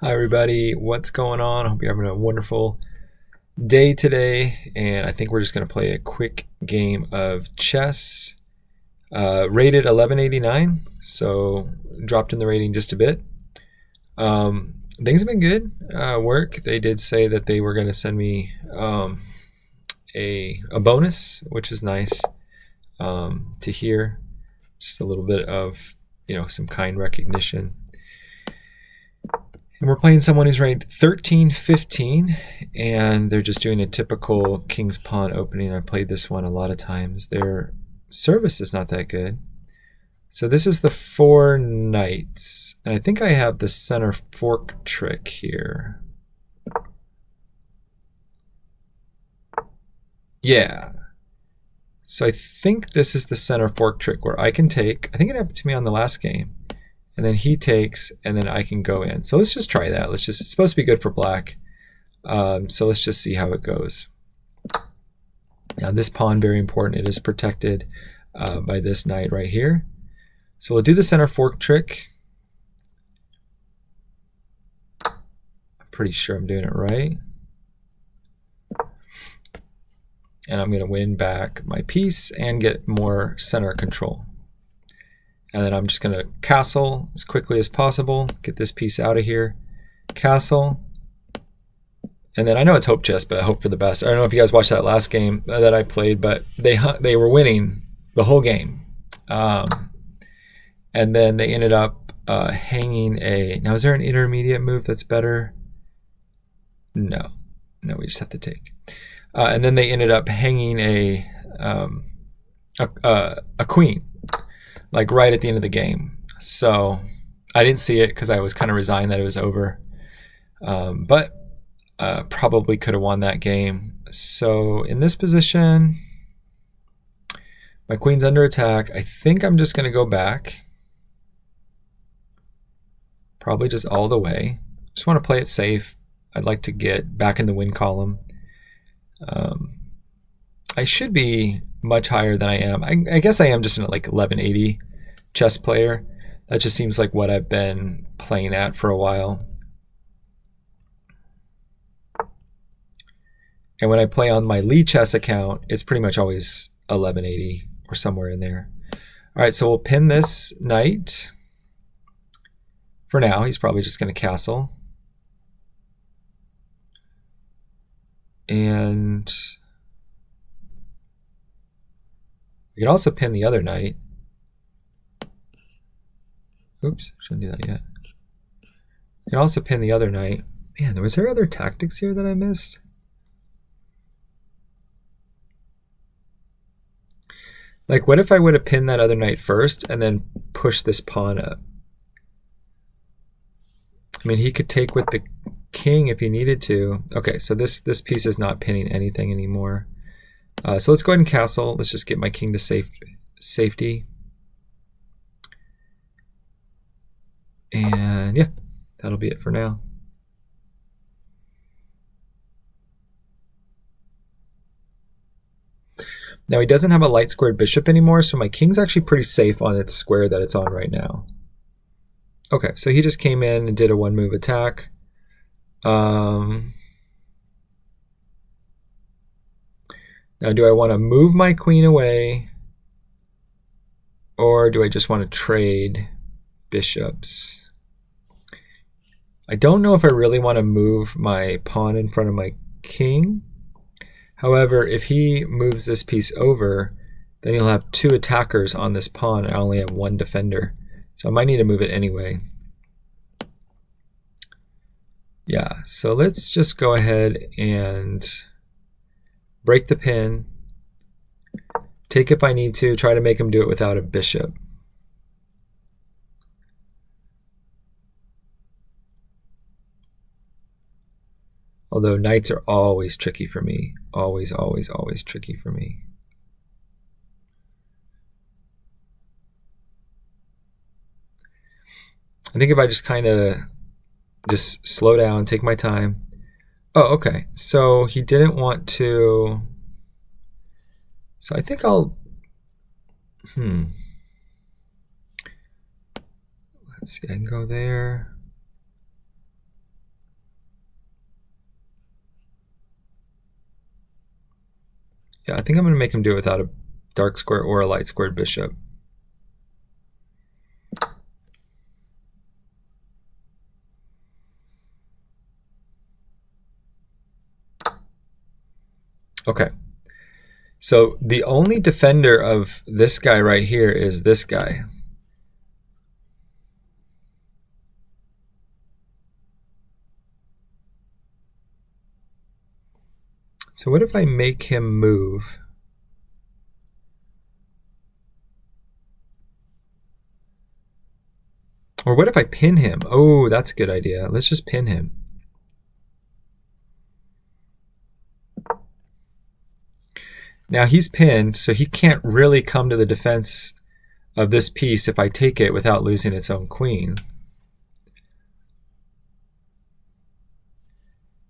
Hi everybody, what's going on? I hope you're having a wonderful day today, and I think we're just going to play a quick game of chess. Rated 1189, so dropped in the rating just a bit. Things have been good. Work, they did say that they were going to send me a bonus, which is nice to hear. Just a little bit of, some kind recognition. And we're playing someone who's ranked 13-15, and they're just doing a typical King's Pawn opening. I played this one a lot of times. Their service is not that good. So this is the 4 knights, and I think I have the center fork trick here. Yeah. So I think this is the center fork trick where I can take, I think it happened to me on the last game, and then he takes, and then I can go in. So let's just try that. It's supposed to be good for black. So let's just see how it goes. Now this pawn, very important. It is protected by this knight right here. So we'll do the center fork trick. I'm pretty sure I'm doing it right. And I'm going to win back my piece and get more center control. And then I'm just going to castle as quickly as possible, get this piece out of here, castle. And then I know it's hope chess, but I hope for the best. I don't know if you guys watched that last game that I played, but they were winning the whole game. And then they ended up hanging a... Now, is there an intermediate move that's better? No. No, we just have to take. And then they ended up hanging a queen, like right at the end of the game. So I didn't see it because I was kind of resigned that it was over. But probably could have won that game. So in this position, my queen's under attack. I think I'm just going to go back. Probably just all the way. Just want to play it safe. I'd like to get back in the win column. I should be much higher than I am. I guess I am just an like 1180 chess player. That just seems like what I've been playing at for a while. And when I play on my Lee chess account, it's pretty much always 1180 or somewhere in there. All right, so we'll pin this knight. For now, he's probably just going to castle. And we can also pin the other knight. Oops, shouldn't do that yet. We can also pin the other knight. Man, was there other tactics here that I missed? Like, what if I would have pinned that other knight first and then pushed this pawn up? I mean, he could take with the king if he needed to. Okay, so this piece is not pinning anything anymore. So let's go ahead and castle. Let's just get my king to safety. And yeah, that'll be it for now. Now he doesn't have a light squared bishop anymore, so my king's actually pretty safe on its square that it's on right now. Okay, so he just came in and did a 1-move attack. Now do I want to move my queen away, or do I just want to trade bishops? I don't know if I really want to move my pawn in front of my king. However, if he moves this piece over, then he'll have 2 attackers on this pawn, and I only have 1 defender. So I might need to move it anyway. Yeah, so let's just go ahead and break the pin. Take if I need to, try to make him do it without a bishop. Although knights are always tricky for me. Always, always, always tricky for me. I think if I just kind of just slow down, take my time. Oh, okay. So he didn't want to... So I think I'll... Let's see, I can go there. Yeah, I think I'm going to make him do it without a dark square or a light squared bishop. Okay. So the only defender of this guy right here is this guy. So what if I make him move? Or what if I pin him? Oh, that's a good idea. Let's just pin him. Now he's pinned, so he can't really come to the defense of this piece if I take it without losing its own queen.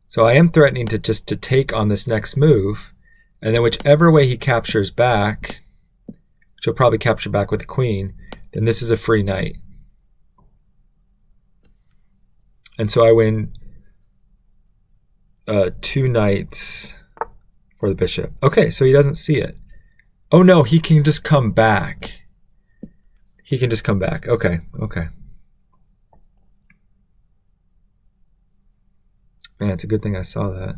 So I am threatening to just to take on this next move, and then whichever way he captures back, which he'll probably capture back with the queen, then this is a free knight. And so I win 2 knights for the bishop. Okay, so he doesn't see it. Oh no, he can just come back. He can just come back. Okay, okay. Man, it's a good thing I saw that.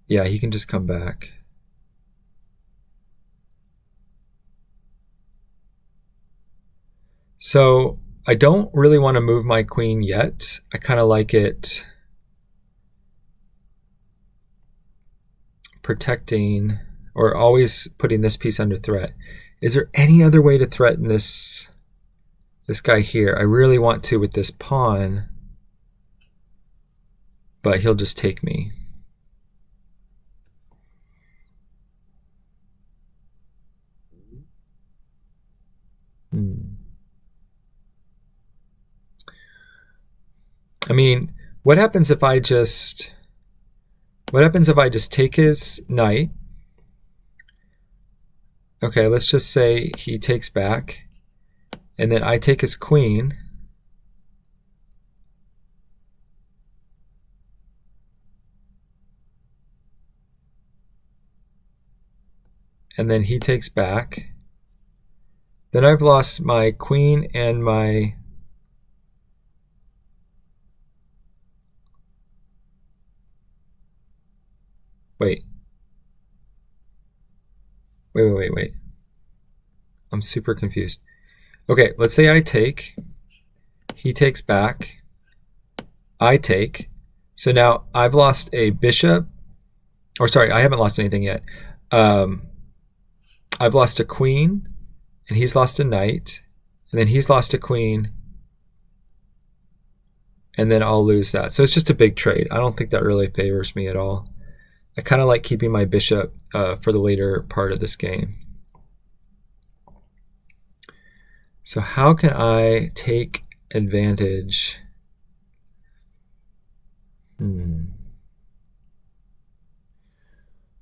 Yeah, he can just come back. So I don't really want to move my queen yet. I kind of like it protecting or always putting this piece under threat. Is there any other way to threaten this guy here? I really want to with this pawn, but he'll just take me. I mean, what happens if I just take his knight? Okay, let's just say he takes back, and then I take his queen. And then he takes back. Then I've lost my queen and my... Wait. I'm super confused. Okay, let's say I take. He takes back. I take. So now I've lost a bishop. Or sorry, I haven't lost anything yet. I've lost a queen, and he's lost a knight, and then he's lost a queen, and then I'll lose that. So it's just a big trade. I don't think that really favors me at all. I kind of like keeping my bishop for the later part of this game. So how can I take advantage? Well,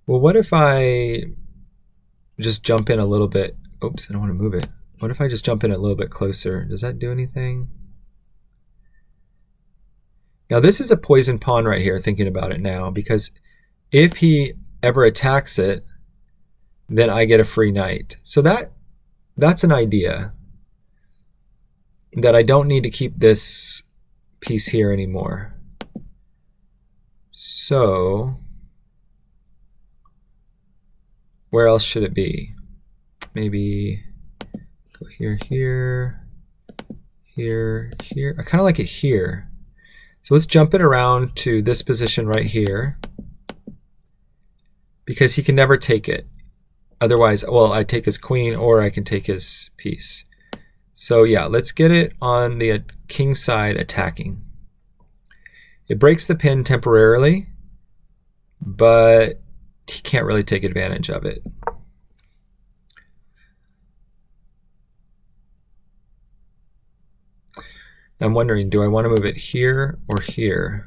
what if I just jump in a little bit? Oops, I don't want to move it. What if I just jump in a little bit closer? Does that do anything? Now this is a poison pawn right here, thinking about it now, because if he ever attacks it, then I get a free knight. So that's an idea, that I don't need to keep this piece here anymore. So where else should it be? Maybe go here, here, here, here. I kind of like it here. So let's jump it around to this position right here, because he can never take it. Otherwise, well, I take his queen or I can take his piece. So yeah, let's get it on the king side attacking. It breaks the pin temporarily, but he can't really take advantage of it. I'm wondering, do I want to move it here or here?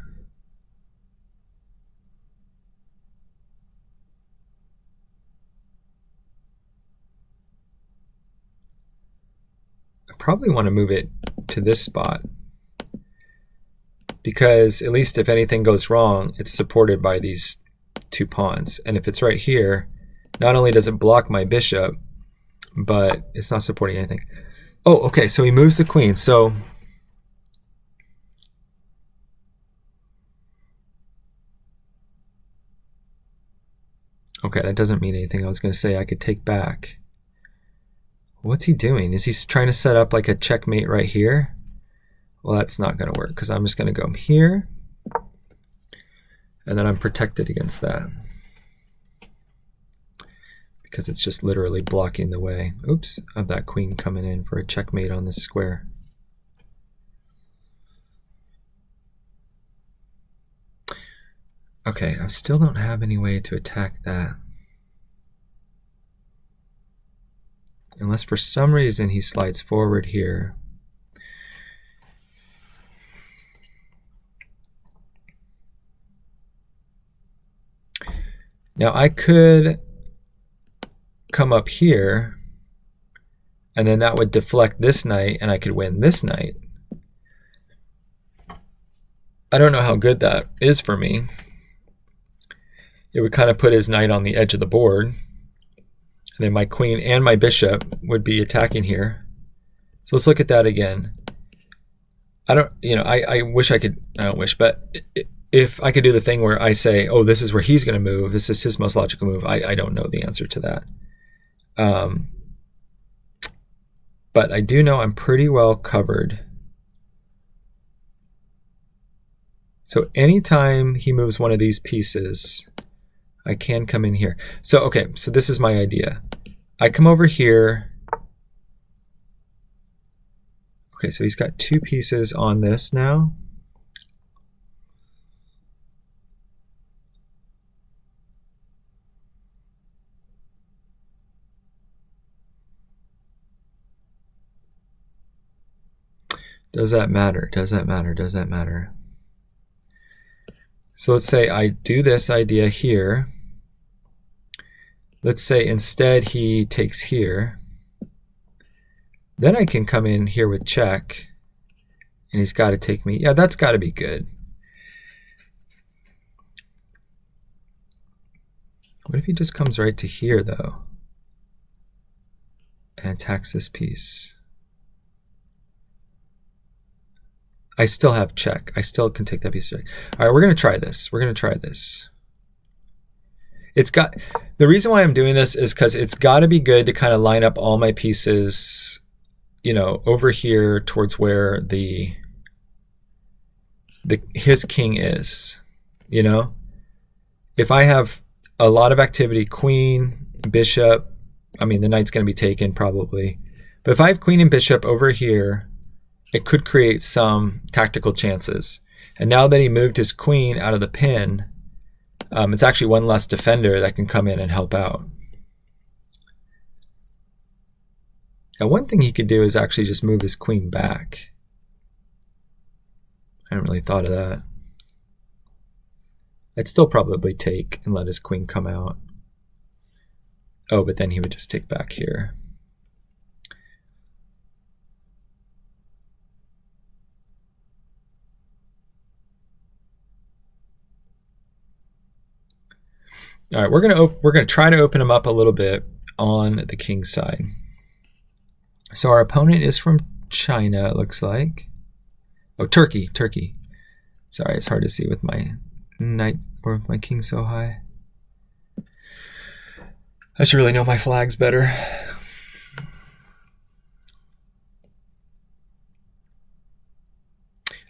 I probably want to move it to this spot. because at least if anything goes wrong, it's supported by these 2 pawns. And if it's right here, not only does it block my bishop, but it's not supporting anything. Oh, okay, so he moves the queen. So okay, that doesn't mean anything. I was going to say I could take back. What's he doing? Is he trying to set up like a checkmate right here? Well, that's not going to work because I'm just going to go here. And then I'm protected against that. Because it's just literally blocking the way, oops, of that queen coming in for a checkmate on this square. Okay, I still don't have any way to attack that. Unless for some reason he slides forward here. Now I could come up here, and then that would deflect this knight, and I could win this knight. I don't know how good that is for me. It would kind of put his knight on the edge of the board, and then my queen and my bishop would be attacking here. So let's look at that again. I don't, you know, I wish I could, I don't wish, but if I could do the thing where I say, oh, this is where he's going to move, this is his most logical move, I don't know the answer to that. But I do know I'm pretty well covered. So anytime he moves one of these pieces, I can come in here. So, okay, so this is my idea. I come over here. Okay, so he's got 2 pieces on this now. Does that matter? Does that matter? Does that matter? So let's say I do this idea here. Let's say instead he takes here. Then I can come in here with check, and he's got to take me. Yeah, that's got to be good. What if he just comes right to here, though, and attacks this piece? I still have check. I still can take that piece of check. All right, we're going to try this. We're going to try this. It's got, the reason why I'm doing this is because it's got to be good to kind of line up all my pieces, you know, over here towards where his king is, you know. If I have a lot of activity, queen, bishop, I mean, the knight's going to be taken probably. But if I have queen and bishop over here, it could create some tactical chances. And now that he moved his queen out of the pin, it's actually one less defender that can come in and help out. Now, one thing he could do is actually just move his queen back. I hadn't really thought of that. I'd still probably take and let his queen come out. Oh, but then he would just take back here. All right, we're gonna try to open him up a little bit on the king side. So our opponent is from China, it looks like. Oh, Turkey. Sorry, it's hard to see with my knight or with my king so high. I should really know my flags better.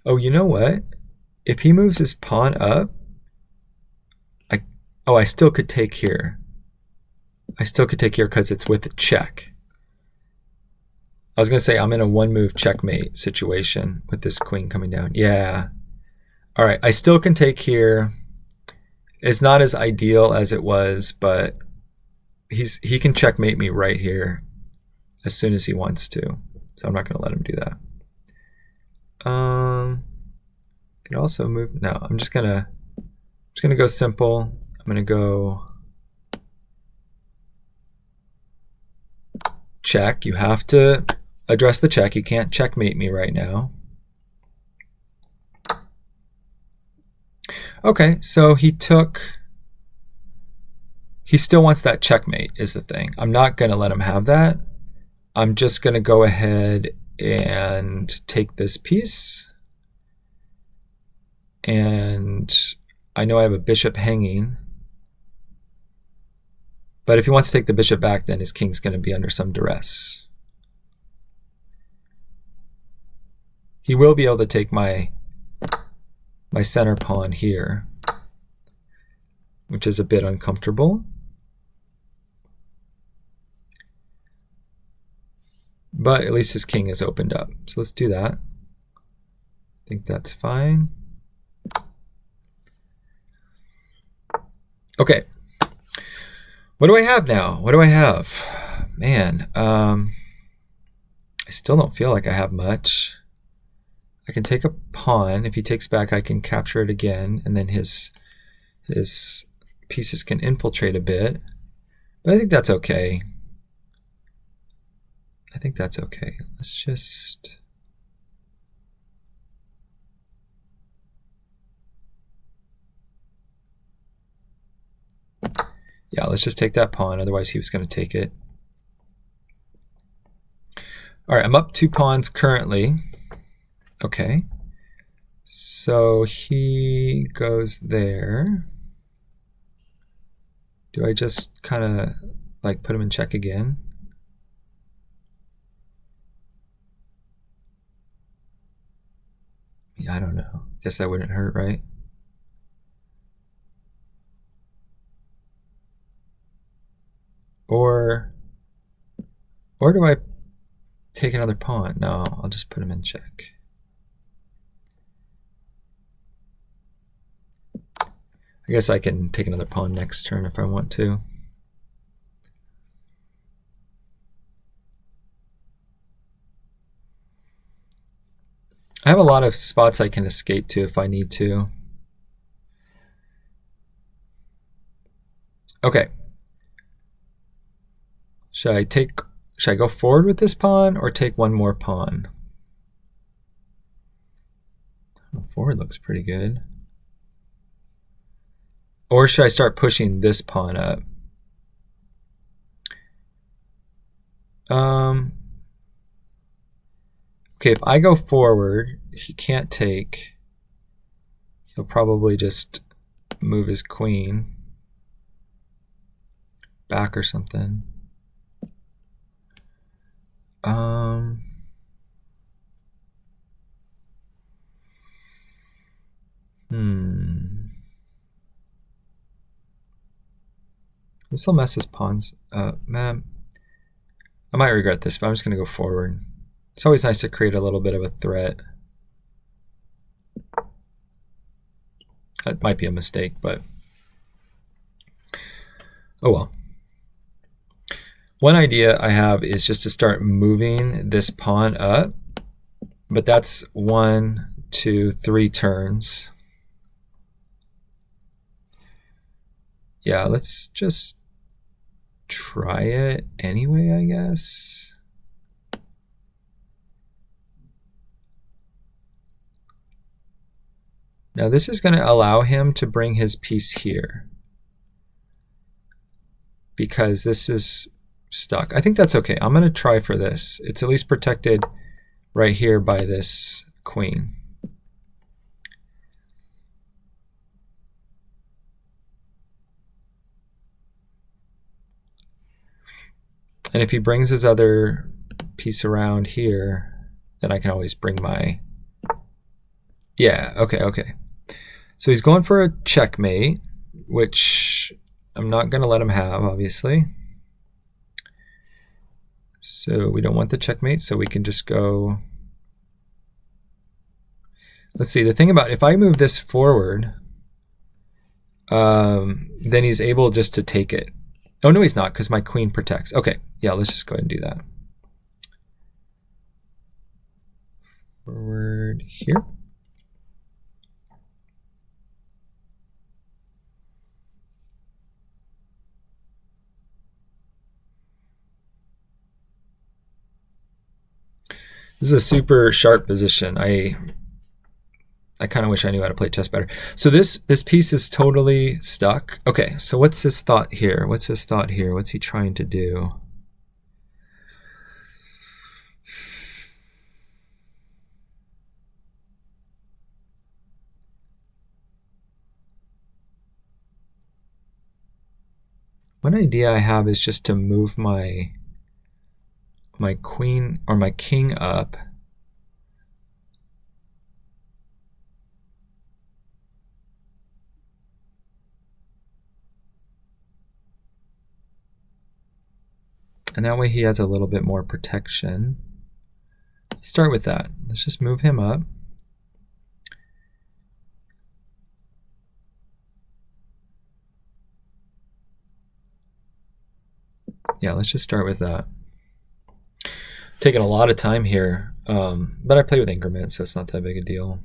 Oh, you know what? If he moves his pawn up, I still could take here. I still could take here because it's with a check. I was going to say I'm in a one-move checkmate situation with this queen coming down. Yeah. All right, I still can take here. It's not as ideal as it was, but he can checkmate me right here as soon as he wants to. So I'm not going to let him do that. Can also move. No, I'm just gonna go simple. I'm going to go check. You have to address the check. You can't checkmate me right now. Okay, so he still wants that checkmate is the thing. I'm not going to let him have that. I'm just going to go ahead and take this piece. And I know I have a bishop hanging. But if he wants to take the bishop back, then his king's going to be under some duress. He will be able to take my center pawn here, which is a bit uncomfortable. But at least his king is opened up. So let's do that. I think that's fine. Okay. What do I have now? What do I have? Man, I still don't feel like I have much. I can take a pawn. If he takes back, I can capture it again, and then his pieces can infiltrate a bit. But I think that's okay. I think that's okay. Let's just... Yeah, let's just take that pawn. Otherwise, he was going to take it. All right, I'm up 2 pawns currently. Okay. So he goes there. Do I just kind of like put him in check again? Yeah, I don't know. Guess that wouldn't hurt, right? Or do I take another pawn? No, I'll just put him in check. I guess I can take another pawn next turn if I want to. I have a lot of spots I can escape to if I need to. Okay. Should I go forward with this pawn or take one more pawn? Forward looks pretty good. Or should I start pushing this pawn up? Okay, if I go forward, he can't take. He'll probably just move his queen back or something. This will mess his pawns up. Man, I might regret this, but I'm just going to go forward. It's always nice to create a little bit of a threat. That might be a mistake, but oh well. One idea I have is just to start moving this pawn up, but that's 1, 2, 3 turns. Yeah, let's just try it anyway, I guess. Now this is going to allow him to bring his piece here because this is stuck. I think that's okay. I'm going to try for this. It's at least protected right here by this queen. And if he brings his other piece around here, then I can always bring my... Yeah, okay. So he's going for a checkmate, which I'm not going to let him have, obviously. So we don't want the checkmate, so we can just go... Let's see, the thing about if I move this forward, then he's able just to take it. Oh, no, he's not, because my queen protects. Okay, yeah, let's just go ahead and do that. Forward here. This is a super sharp position. I I kind of wish I knew how to play chess better. So this piece is totally stuck. Okay, so what's his thought here? What's his thought here? What's he trying to do? One idea I have is just to move my queen or my king up. And that way he has a little bit more protection. Let's start with that. Let's just move him up. Yeah, let's just start with that. Taking a lot of time here, but I play with increments, so it's not that big a deal.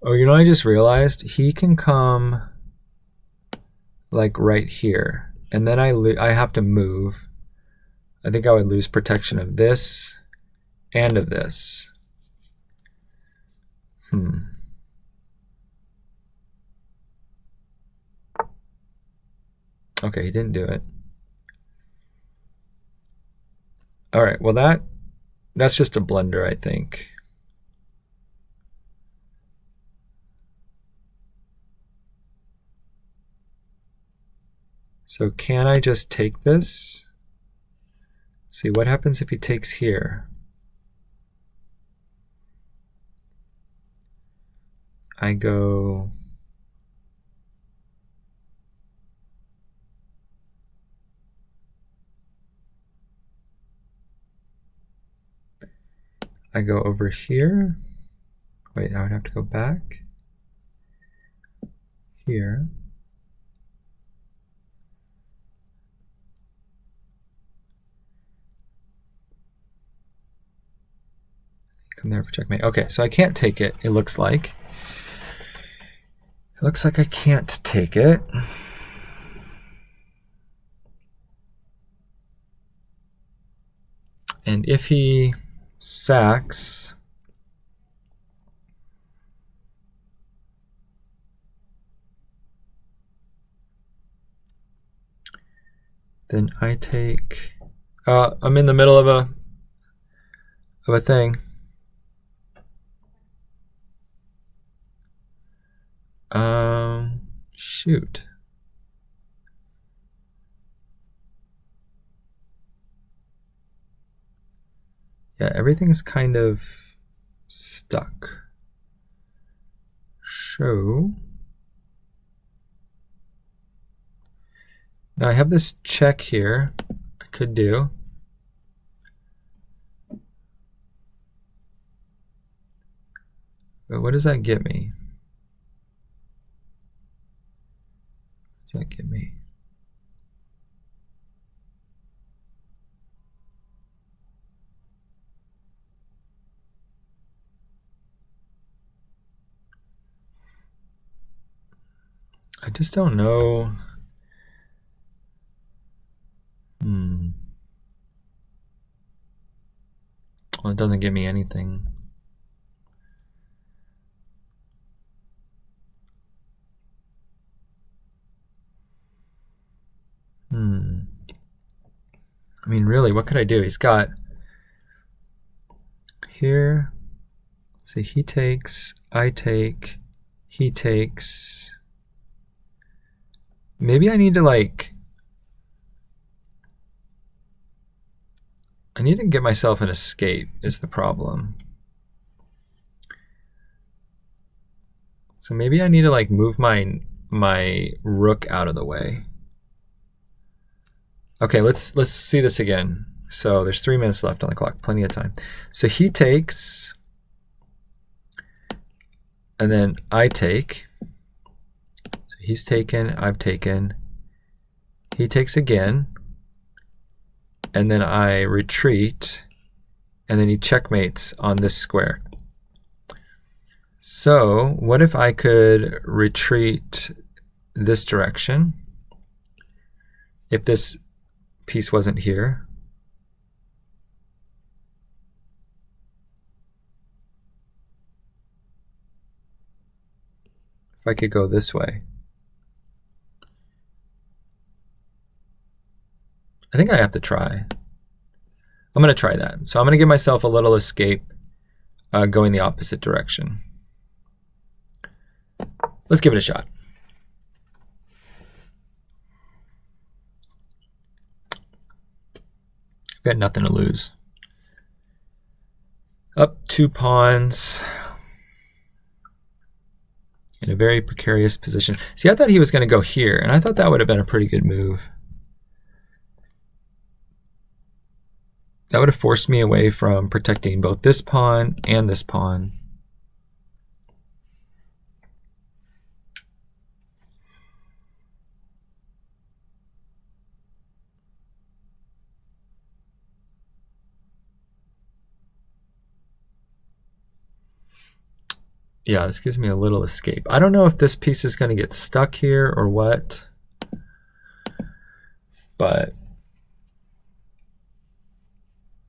Oh, you know, I just realized he can come like right here, and then I have to move. I think I would lose protection of this and of this. Okay, he didn't do it. All right, well that's just a blunder, I think. So can I just take this? Let's see, what happens if he takes here? I go... I go over here. Wait, I would have to go back. Here. Come there for checkmate. Okay, so I can't take it, it looks like. It looks like I can't take it. And if he sacks, then I take... I'm in the middle of a thing. Shoot. Yeah, everything's kind of stuck. So now I have this check here I could do. But what does that get me? What does that get me? I just don't know. Well, it doesn't give me anything. I mean, really, what could I do? He's got here. Let's see, he takes, I take, he takes. Maybe I need to like... I need to get myself an escape is the problem. So maybe I need to like move my rook out of the way. Okay, let's see this again. So there's 3 minutes left on the clock, plenty of time. So he takes, and then I take. So he's taken, I've taken. He takes again, and then I retreat, and then he checkmates on this square. So what if I could retreat this direction? If this piece wasn't here. If I could go this way. I think I have to try. I'm going to try that. So I'm going to give myself a little escape going the opposite direction. Let's give it a shot. I've got nothing to lose. Up 2 pawns. In a very precarious position. See, I thought he was going to go here, and I thought that would have been a pretty good move. That would have forced me away from protecting both this pawn and this pawn. Yeah, this gives me a little escape. I don't know if this piece is going to get stuck here or what, but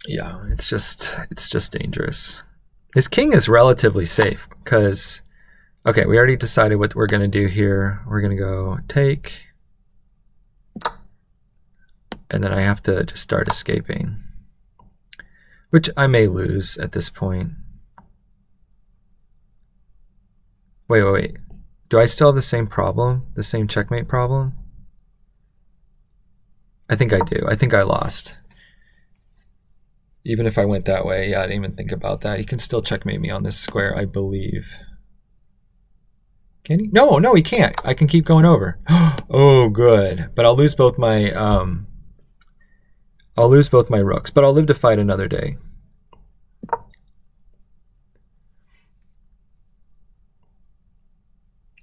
yeah, it's just dangerous. His king is relatively safe because, okay, we already decided what we're going to do here. We're going to go take, and then I have to just start escaping, which I may lose at this point. Wait. Do I still have the same problem? The same checkmate problem? I think I do. I think I lost. Even if I went that way, yeah, I didn't even think about that. He can still checkmate me on this square, I believe. Can he? No, he can't. I can keep going over. Oh, good. But I'll lose both my rooks, but I'll live to fight another day.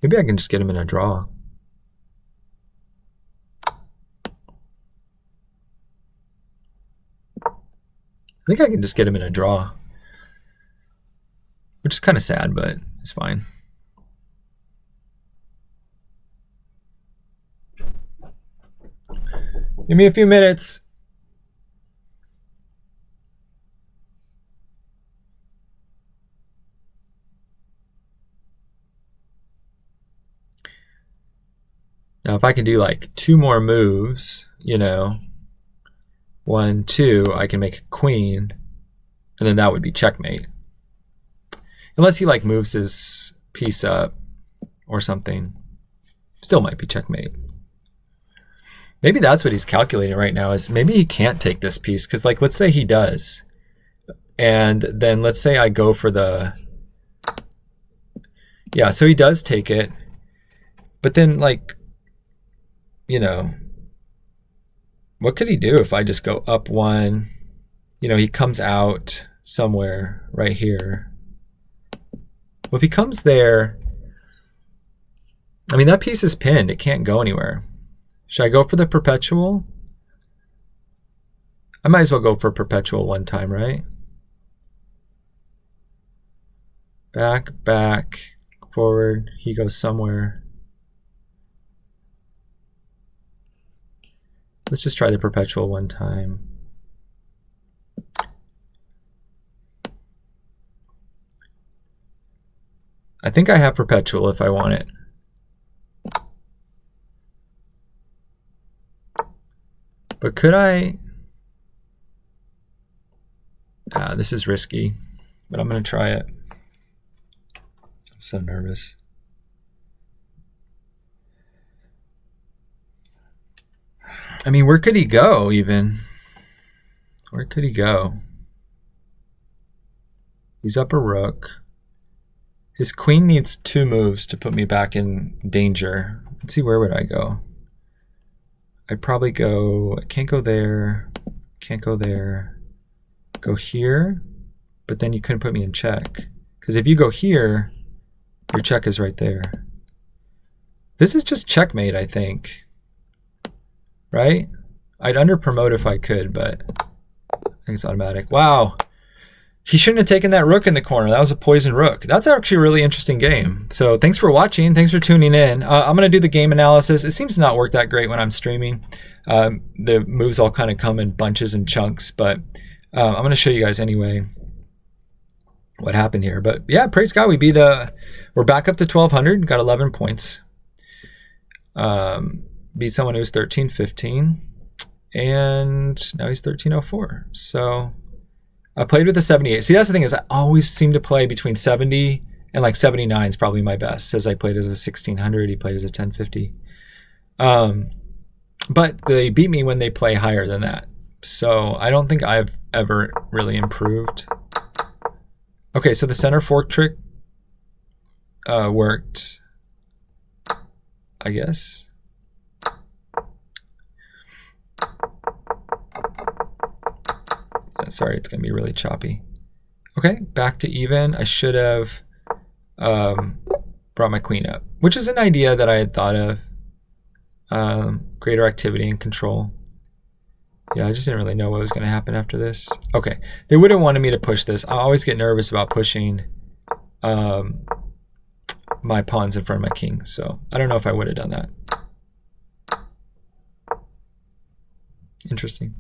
Maybe I can just get him in a draw. I think I can just get him in a draw. Which is kind of sad, but it's fine. Give me a few minutes. Now, if I can do like 2 more moves, you know, 1, 2, I can make a queen, and then that would be checkmate. Unless he like moves his piece up or something, still might be checkmate. Maybe that's what he's calculating right now, is maybe he can't take this piece, because like, let's say he does, and then let's say I go for the, yeah, so he does take it, but then like, you know, what could he do if I just go up 1? You know, he comes out somewhere right here. Well, if he comes there, I mean, that piece is pinned. It can't go anywhere. Should I go for the perpetual? I might as well go for perpetual one time, right? Back, forward. He goes somewhere. Let's just try the perpetual one time. I think I have perpetual if I want it. But could I? This is risky, but I'm going to try it. I'm so nervous. I mean, where could he go even? Where could he go? He's up a rook. His queen needs 2 moves to put me back in danger. Let's see, where would I go? I'd probably go, I can't go there, can't go there. Go here, but then you couldn't put me in check. Because if you go here, your check is right there. This is just checkmate, I think. Right? I'd under promote if I could, but I think it's automatic. Wow. He shouldn't have taken that rook in the corner. That was a poison rook. That's actually a really interesting game. So thanks for watching. Thanks for tuning in. I'm going to do the game analysis. It seems to not work that great when I'm streaming. The moves all kind of come in bunches and chunks, but I'm going to show you guys anyway what happened here. But yeah, praise God, we beat we're back up to 1200, got 11 points. Beat someone who was 1315, and now he's 1304. So I played with a 78. See, that's the thing, is I always seem to play between 70 and like 79 is probably my best, as I played as a 1600, he played as a 1050. But they beat me when they play higher than that. So I don't think I've ever really improved. Okay, so the center fork trick worked, I guess. Sorry, it's going to be really choppy. Okay, back to even. I should have brought my queen up, which is an idea that I had thought of. Greater activity and control. Yeah, I just didn't really know what was going to happen after this. Okay, they would have wanted me to push this. I always get nervous about pushing my pawns in front of my king, so I don't know if I would have done that. Interesting.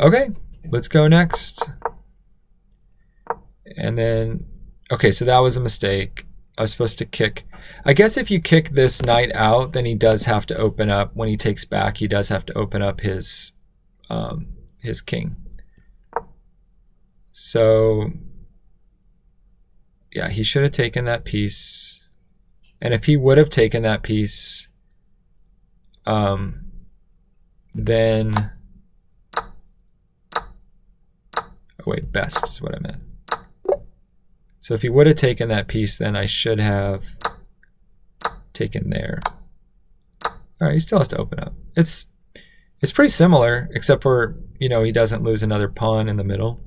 Okay, let's go next. And then, okay, so that was a mistake. I was supposed to kick. I guess if you kick this knight out, then he does have to open up. When he takes back, he does have to open up his king. So yeah, he should have taken that piece. And if he would have taken that piece, then, oh wait, best is what I meant. So if he would have taken that piece, then I should have taken there. All right, he still has to open up. It's pretty similar, except for, you know, he doesn't lose another pawn in the middle.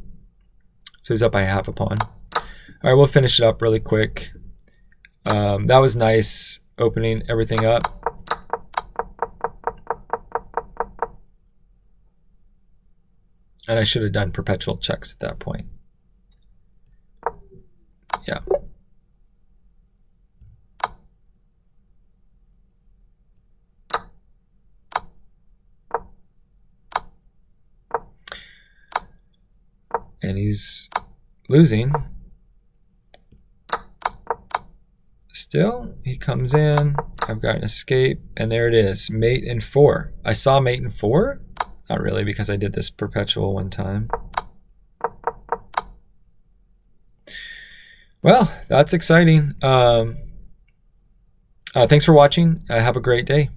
So he's up by half a pawn. All right, we'll finish it up really quick. That was nice, opening everything up. And I should have done perpetual checks at that point. Yeah. And he's losing. Still, he comes in. I've got an escape, and there it is, mate in 4. I saw mate in 4. Not really, because I did this perpetual one time. Well, that's exciting. Thanks for watching. Have a great day.